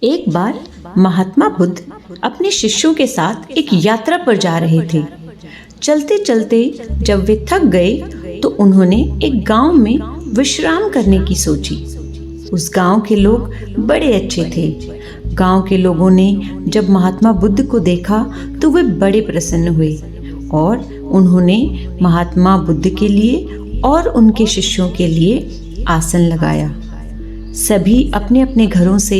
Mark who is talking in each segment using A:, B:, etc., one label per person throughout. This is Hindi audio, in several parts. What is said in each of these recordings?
A: एक बार महात्मा बुद्ध अपने शिष्यों के साथ एक यात्रा पर जा रहे थे। चलते चलते जब वे थक गए तो उन्होंने एक गांव में विश्राम करने की सोची। उस गांव के लोग बड़े अच्छे थे। गांव के लोगों ने जब महात्मा बुद्ध को देखा तो वे बड़े प्रसन्न हुए और उन्होंने महात्मा बुद्ध के लिए और उनके शिष्यों के लिए आसन लगाया। सभी अपने अपने घरों से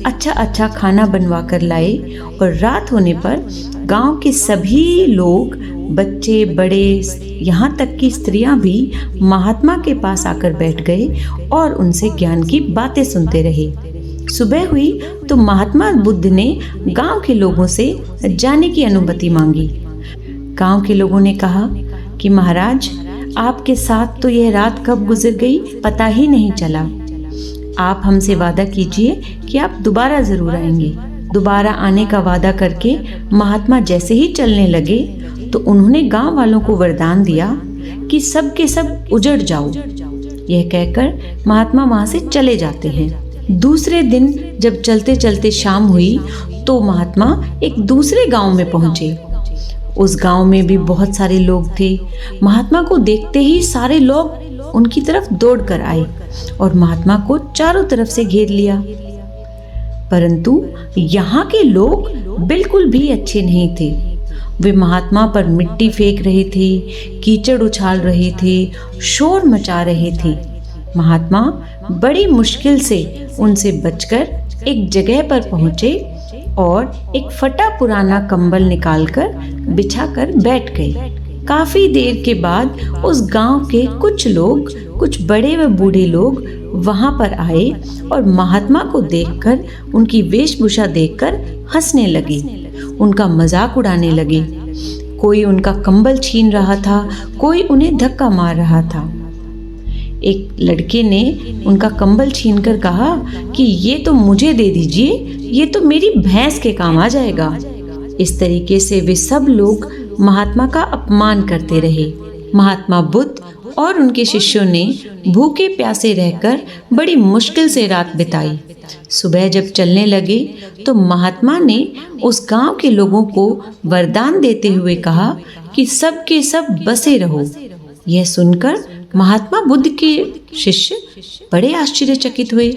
A: अच्छा अच्छा खाना बनवा कर लाए और रात होने पर गांव के सभी लोग, बच्चे बड़े, यहाँ तक कि स्त्रियां भी महात्मा के पास आकर बैठ गए और उनसे ज्ञान की बातें सुनते रहे। सुबह हुई तो महात्मा बुद्ध ने गांव के लोगों से जाने की अनुमति मांगी। गांव के लोगों ने कहा कि महाराज, आपके साथ तो यह रात कब गुजर गई पता ही नहीं चला। आप हमसे वादा कीजिए कि आप दोबारा जरूर आएंगे। दोबारा आने का वादा करके महात्मा जैसे ही चलने लगे तो उन्होंने गांव वालों को वरदान दिया कि सब के सब उजड़ जाओ। यह कहकर महात्मा वहां से चले जाते हैं। दूसरे दिन जब चलते चलते शाम हुई तो महात्मा एक दूसरे गांव में पहुंचे। उस गांव में भी बहुत सारे लोग थे। महात्मा को देखते ही सारे लोग उनकी तरफ दौड़ कर आए और महात्मा को चारों तरफ से घेर लिया। परंतु यहाँ के लोग बिल्कुल भी अच्छे नहीं थे। वे महात्मा पर मिट्टी फेंक रहे थे, कीचड़ उछाल रहे थे, शोर मचा रहे थे। महात्मा बड़ी मुश्किल से उनसे बचकर एक जगह पर पहुंचे और एक फटा पुराना कंबल निकालकर बिछाकर बैठ गए। काफी देर के बाद उस गांव के कुछ लोग, कुछ बड़े व बूढ़े लोग वहां पर आए और महात्मा को देखकर, उनकी वेशभूषा देखकर हंसने लगे, उनका मजाक उड़ाने लगे। कोई उनका कंबल छीन रहा था, कोई उन्हें धक्का मार रहा था। एक लड़के ने उनका कंबल छीनकर कहा कि ये तो मुझे दे दीजिए, ये तो मेरी भैंस के काम आ जाएगा। इस तरीके से वे सब लोग महात्मा का अपमान करते रहे। महात्मा बुद्ध और उनके शिष्यों ने भूखे प्यासे रहकर बड़ी मुश्किल से रात बिताई। सुबह जब चलने लगे तो महात्मा ने उस गांव के लोगों को वरदान देते हुए कहा कि सब के सब बसे रहो। यह सुनकर महात्मा बुद्ध के शिष्य बड़े आश्चर्यचकित हुए।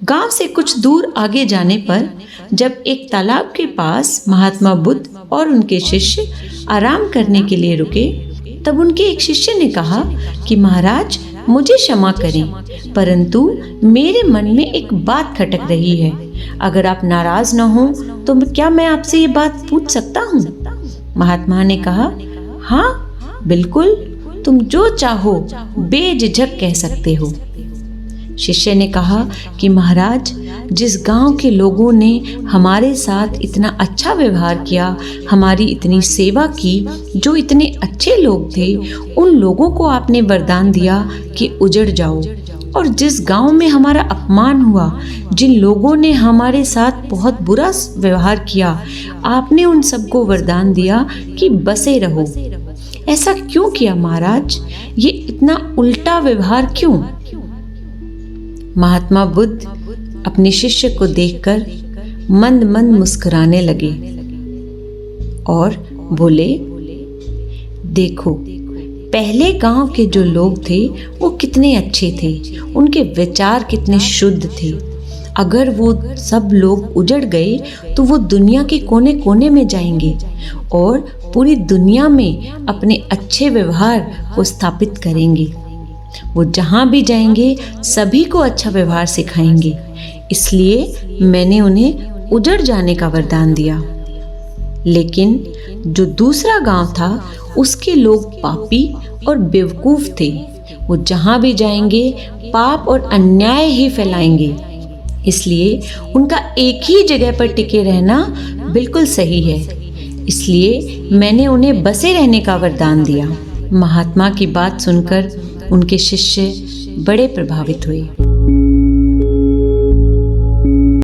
A: गांव से कुछ दूर आगे जाने पर जब एक तालाब के पास महात्मा बुद्ध और उनके शिष्य आराम करने के लिए रुके, तब उनके एक शिष्य ने कहा कि महाराज, मुझे क्षमा करें, परंतु मेरे मन में एक बात खटक रही है। अगर आप नाराज न हो तो क्या मैं आपसे ये बात पूछ सकता हूँ? महात्मा ने कहा, हाँ बिल्कुल, तुम जो चाहो बेझिझक कह सकते हो। शिष्य ने कहा कि महाराज, जिस गांव के लोगों ने हमारे साथ इतना अच्छा व्यवहार किया, हमारी इतनी सेवा की, जो इतने अच्छे लोग थे, उन लोगों को आपने वरदान दिया कि उजड़ जाओ। और जिस गांव में हमारा अपमान हुआ, जिन लोगों ने हमारे साथ बहुत बुरा व्यवहार किया, आपने उन सबको वरदान दिया कि बसे रहो। ऐसा क्यों किया महाराज? ये इतना उल्टा व्यवहार क्यों? महात्मा बुद्ध अपने शिष्य को देखकर मंद मंद मुस्कुराने लगे और बोले, देखो, पहले गांव के जो लोग थे वो कितने अच्छे थे, उनके विचार कितने शुद्ध थे। अगर वो सब लोग उजड़ गए तो वो दुनिया के कोने कोने में जाएंगे और पूरी दुनिया में अपने अच्छे व्यवहार को स्थापित करेंगे। वो जहाँ भी जाएंगे सभी को अच्छा व्यवहार सिखाएंगे। इसलिए मैंने उन्हें उजड़ जाने का वरदान दिया। लेकिन जो दूसरा गांव था उसके लोग पापी और बेवकूफ थे। वो जहाँ भी जाएंगे पाप और अन्याय ही फैलाएंगे। इसलिए उनका एक ही जगह पर टिके रहना बिल्कुल सही है। इसलिए मैंने उन्हें बसे रहने का वरदान दिया। महात्मा की बात सुनकर उनके शिष्य बड़े प्रभावित हुए।